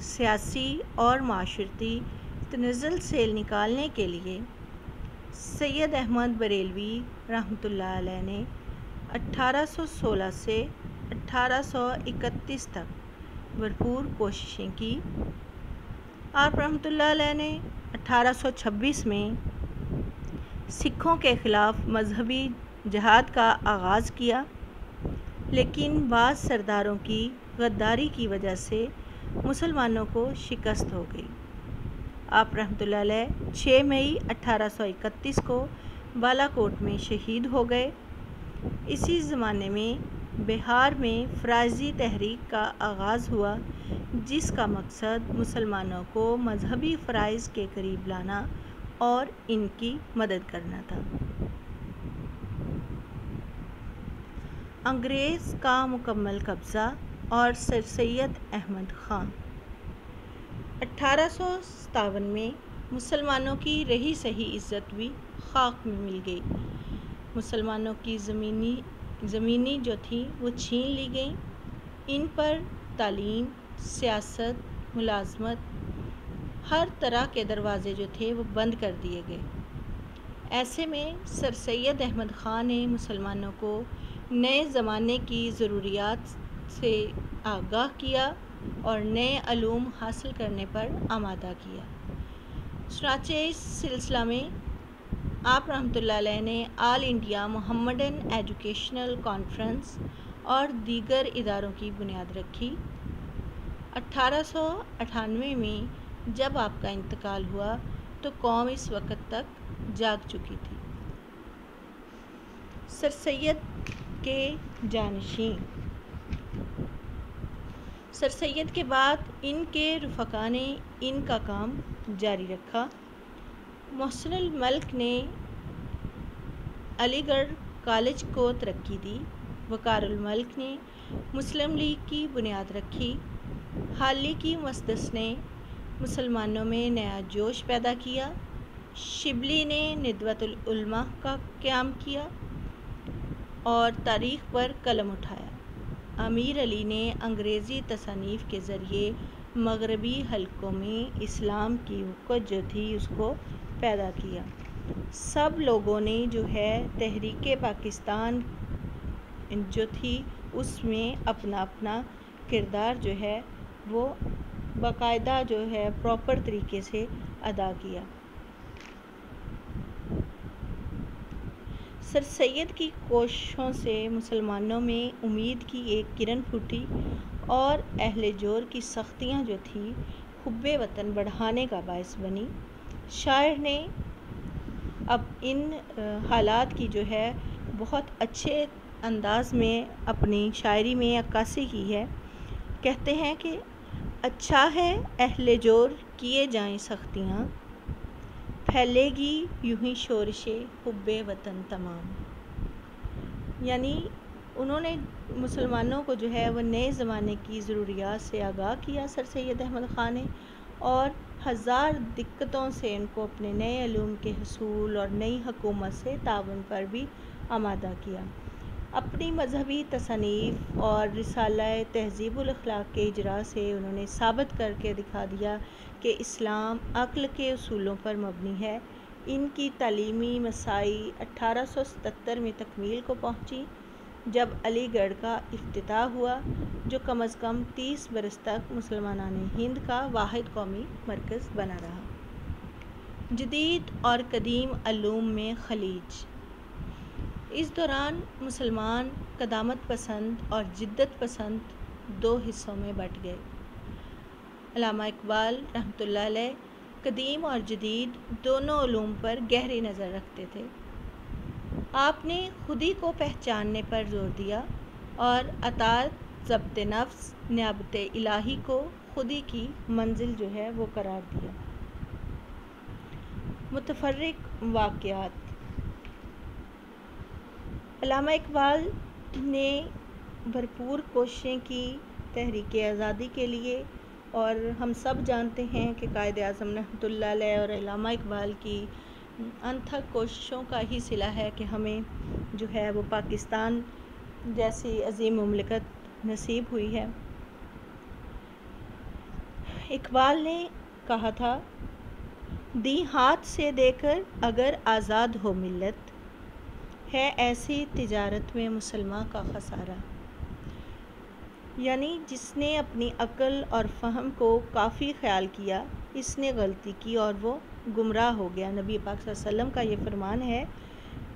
سیاسی اور معاشرتی تنزل سے نکالنے کے لیے سید احمد بریلوی رحمۃ اللہ علیہ نے 1816 سے 1831 تک بھرپور کوششیں کی۔ آپ رحمۃ اللہ علیہ نے 1826 میں سکھوں کے خلاف مذہبی جہاد کا آغاز کیا، لیکن بعض سرداروں کی غداری کی وجہ سے مسلمانوں کو شکست ہو گئی۔ آپ رحمۃ اللہ علیہ 6 مئی 1831 کو بالا کوٹ میں شہید ہو گئے۔ اسی زمانے میں بہار میں فرائضی تحریک کا آغاز ہوا، جس کا مقصد مسلمانوں کو مذہبی فرائض کے قریب لانا اور ان کی مدد کرنا تھا۔ انگریز کا مکمل قبضہ اور سر سید احمد خان 1857 میں مسلمانوں کی رہی سہی عزت بھی خاک میں مل گئی۔ مسلمانوں کی زمینی جو تھی وہ چھین لی گئیں۔ ان پر تعلیم، سیاست، ملازمت، ہر طرح کے دروازے جو تھے وہ بند کر دیے گئے۔ ایسے میں سر سید احمد خان نے مسلمانوں کو نئے زمانے کی ضروریات سے آگاہ کیا اور نئے علوم حاصل کرنے پر آمادہ کیا۔ چنانچہ اس سلسلہ میں آپ رحمۃ اللہ علیہ نے آل انڈیا محمڈن ایجوکیشنل کانفرنس اور دیگر اداروں کی بنیاد رکھی۔ 1898 میں جب آپ کا انتقال ہوا تو قوم اس وقت تک جاگ چکی تھی۔ سر سید کے جانشین سر سید کے بعد ان کے رفقا نے ان کا کام جاری رکھا۔ محسن الملک نے علی گڑھ کالج کو ترقی دی۔ وقار الملک نے مسلم لیگ کی بنیاد رکھی۔ حالی کی مسدس نے مسلمانوں میں نیا جوش پیدا کیا۔ شبلی نے ندوۃ العلماء کا قیام کیا اور تاریخ پر قلم اٹھایا۔ امیر علی نے انگریزی تصانیف کے ذریعے مغربی حلقوں میں اسلام کی وقت جو تھی اس کو پیدا کیا۔ سب لوگوں نے جو ہے تحریک پاکستان جو تھی اس میں اپنا اپنا کردار جو ہے وہ باقاعدہ جو ہے پراپر طریقے سے ادا کیا۔ سر سید کی کوششوں سے مسلمانوں میں امید کی ایک کرن پھوٹی اور اہل جور کی سختیاں جو تھیں حب وطن بڑھانے کا باعث بنی۔ شاعر نے اب ان حالات کی جو ہے بہت اچھے انداز میں اپنی شاعری میں عکاسی کی ہے۔ کہتے ہیں کہ اچھا ہے اہل جور کیے جائیں سختیاں، پھیلے گی یوں ہی شورش حب وطن تمام۔ یعنی انہوں نے مسلمانوں کو جو ہے وہ نئے زمانے کی ضروریات سے آگاہ کیا سر سید احمد خان نے، اور ہزار دقتوں سے ان کو اپنے نئے علوم کے حصول اور نئی حکومت سے تعاون پر بھی آمادہ کیا۔ اپنی مذہبی تصانیف اور رسالہ تہذیب الاخلاق کے اجرا سے انہوں نے ثابت کر کے دکھا دیا کہ اسلام عقل کے اصولوں پر مبنی ہے۔ ان کی تعلیمی مساعی 1877 میں تکمیل کو پہنچی جب علی گڑھ کا افتتاح ہوا، جو کم از کم 30 برس تک مسلمانان ہند کا واحد قومی مرکز بنا رہا۔ جدید اور قدیم علوم میں خلیج۔ اس دوران مسلمان قدامت پسند اور جدت پسند دو حصوں میں بٹ گئے۔ علامہ اقبال رحمۃ اللہ علیہ قدیم اور جدید دونوں علوم پر گہری نظر رکھتے تھے۔ آپ نے خودی کو پہچاننے پر زور دیا اور اطاعت، ضبط نفس، نیابت الہی کو خودی کی منزل جو ہے وہ قرار دیا۔ متفرق واقعات۔ علامہ اقبال نے بھرپور کوششیں کی تحریک آزادی کے لیے، اور ہم سب جانتے ہیں کہ قائد اعظم رحمۃ اللہ علیہ اور علامہ اقبال کی انتھک کوششوں کا ہی صلہ ہے کہ ہمیں جو ہے وہ پاکستان جیسی عظیم مملکت نصیب ہوئی ہے۔ اقبال نے کہا تھا، دی ہاتھ سے دے کر اگر آزاد ہو ملت، ہے ایسی تجارت میں مسلمان کا خسارہ۔ یعنی جس نے اپنی عقل اور فہم کو کافی خیال کیا، اس نے غلطی کی اور وہ گمراہ ہو گیا۔ نبی پاک صلی اللہ علیہ وسلم کا یہ فرمان ہے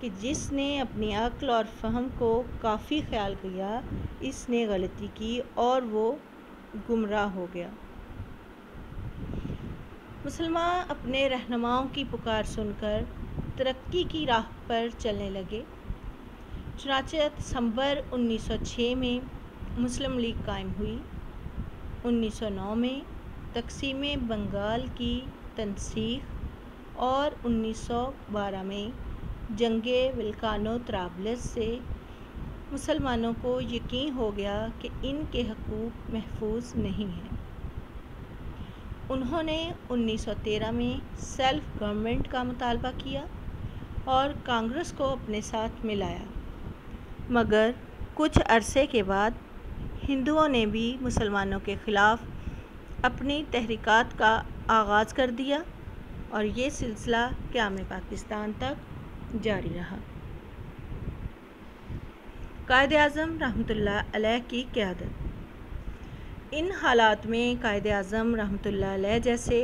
کہ جس نے اپنی عقل اور فہم کو کافی خیال کیا، اس نے غلطی کی اور وہ گمراہ ہو گیا۔ مسلمان اپنے رہنماؤں کی پکار سن کر ترقی کی راہ پر چلنے لگے۔ چنانچہ دسمبر 1906 میں مسلم لیگ قائم ہوئی۔ 1909 میں تقسیم بنگال کی تنسیخ اور 1912 میں جنگ ولکانو طرابلس سے مسلمانوں کو یقین ہو گیا کہ ان کے حقوق محفوظ نہیں ہیں۔ انہوں نے 1913 میں سیلف گورنمنٹ کا مطالبہ کیا اور کانگریس کو اپنے ساتھ ملایا، مگر کچھ عرصے کے بعد ہندوؤں نے بھی مسلمانوں کے خلاف اپنی تحریکات کا آغاز کر دیا اور یہ سلسلہ قیام پاکستان تک جاری رہا۔ قائد اعظم رحمۃ اللہ علیہ کی قیادت۔ ان حالات میں قائد اعظم رحمۃ اللہ علیہ جیسے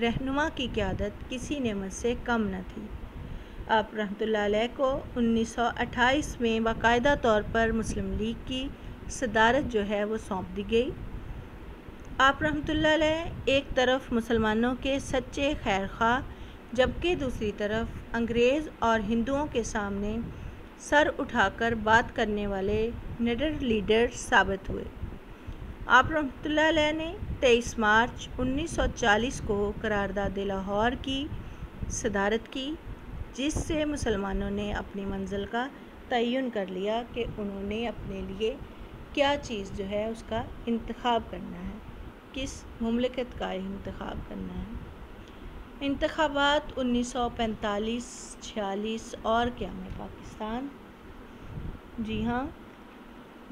رہنما کی قیادت کسی نعمت سے کم نہ تھی۔ آپ رحمۃ اللہ علیہ کو 1928 میں باقاعدہ طور پر مسلم لیگ کی صدارت جو ہے وہ سونپ دی گئی۔ آپ رحمۃ اللہ علیہ ایک طرف مسلمانوں کے سچے خیر خواہ، جبکہ دوسری طرف انگریز اور ہندوؤں کے سامنے سر اٹھا کر بات کرنے والے نڈر لیڈر ثابت ہوئے۔ آپ رحمۃ اللہ علیہ نے 23 مارچ 1940 کو قرارداد لاہور کی صدارت کی، جس سے مسلمانوں نے اپنی منزل کا تعین کر لیا کہ انہوں نے اپنے لیے کیا چیز جو ہے اس کا انتخاب کرنا ہے، کس مملکت کا انتخاب کرنا ہے۔ انتخابات 1945، 46 اور قیام پاکستان۔ جی ہاں،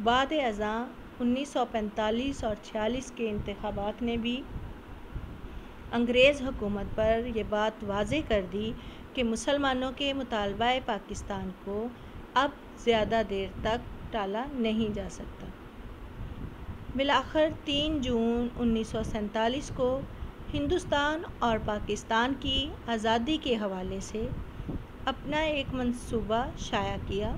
بعد ازاں 1945 اور 46 کے انتخابات نے بھی انگریز حکومت پر یہ بات واضح کر دی کہ مسلمانوں کے مطالبہ پاکستان کو اب زیادہ دیر تک ٹالا نہیں جا سکتا۔ بالآخر 3 جون 1947 کو ہندوستان اور پاکستان کی آزادی کے حوالے سے اپنا ایک منصوبہ شائع کیا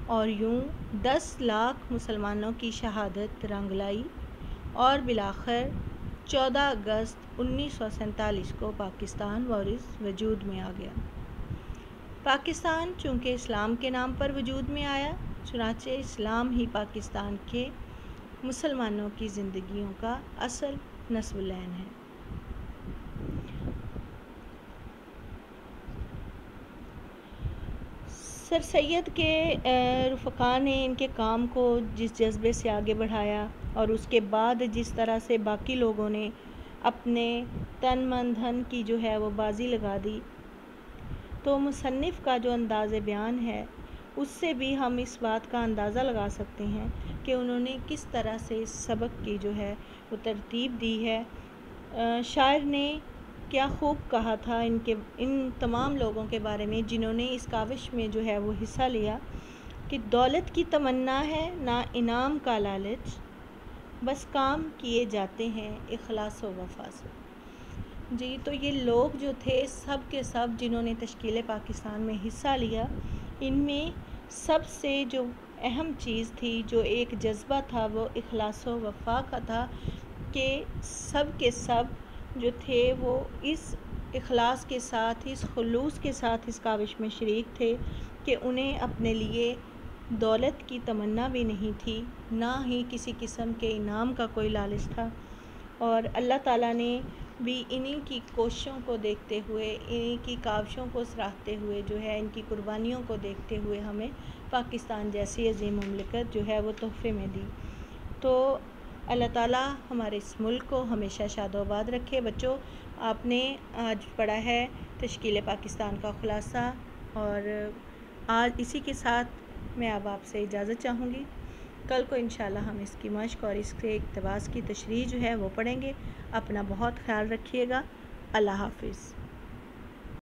اور یوں 10 لاکھ مسلمانوں کی شہادت رنگ لائی اور بالآخر 14 اگست 1947 کو پاکستان وجود میں آ گیا۔ پاکستان چونکہ اسلام کے نام پر وجود میں آیا، چنانچہ اسلام ہی پاکستان کے مسلمانوں کی زندگیوں کا اصل نصب العین ہے۔ سر سید کے رفقا نے ان کے کام کو جس جذبے سے آگے بڑھایا اور اس کے بعد جس طرح سے باقی لوگوں نے اپنے تن من دھن کی جو ہے وہ بازی لگا دی، تو مصنف کا جو انداز بیان ہے اس سے بھی ہم اس بات کا اندازہ لگا سکتے ہیں کہ انہوں نے کس طرح سے اس سبق کی جو ہے وہ ترتیب دی ہے۔ شاعر نے کیا خوب کہا تھا ان تمام لوگوں کے بارے میں جنہوں نے اس کاوش میں جو ہے وہ حصہ لیا کہ دولت کی تمنا ہے نہ انعام کا لالچ، بس کام کیے جاتے ہیں اخلاص و وفا سے۔ جی، تو یہ لوگ جو تھے سب کے سب جنہوں نے تشکیل پاکستان میں حصہ لیا، ان میں سب سے جو اہم چیز تھی، جو ایک جذبہ تھا، وہ اخلاص و وفا کا تھا کہ سب کے سب جو تھے وہ اس اخلاص کے ساتھ، اس خلوص کے ساتھ اس کاوش میں شریک تھے کہ انہیں اپنے لیے دولت کی تمنا بھی نہیں تھی، نہ ہی کسی قسم کے انعام کا کوئی لالچ تھا، اور اللہ تعالیٰ نے بھی انہی کی کوششوں کو دیکھتے ہوئے، انہی کی کاوشوں کو سراہتے ہوئے جو ہے ان کی قربانیوں کو دیکھتے ہوئے ہمیں پاکستان جیسی عظیم مملکت جو ہے وہ تحفے میں دی۔ تو اللہ تعالیٰ ہمارے اس ملک کو ہمیشہ شاد و آباد رکھے۔ بچوں، آپ نے آج پڑھا ہے تشکیل پاکستان کا خلاصہ، اور آج اسی کے ساتھ میں اب آپ سے اجازت چاہوں گی۔ کل کو انشاءاللہ ہم اس کی مشق اور اس کے اقتباس کی تشریح جو ہے وہ پڑھیں گے۔ اپنا بہت خیال رکھیے گا۔ اللہ حافظ۔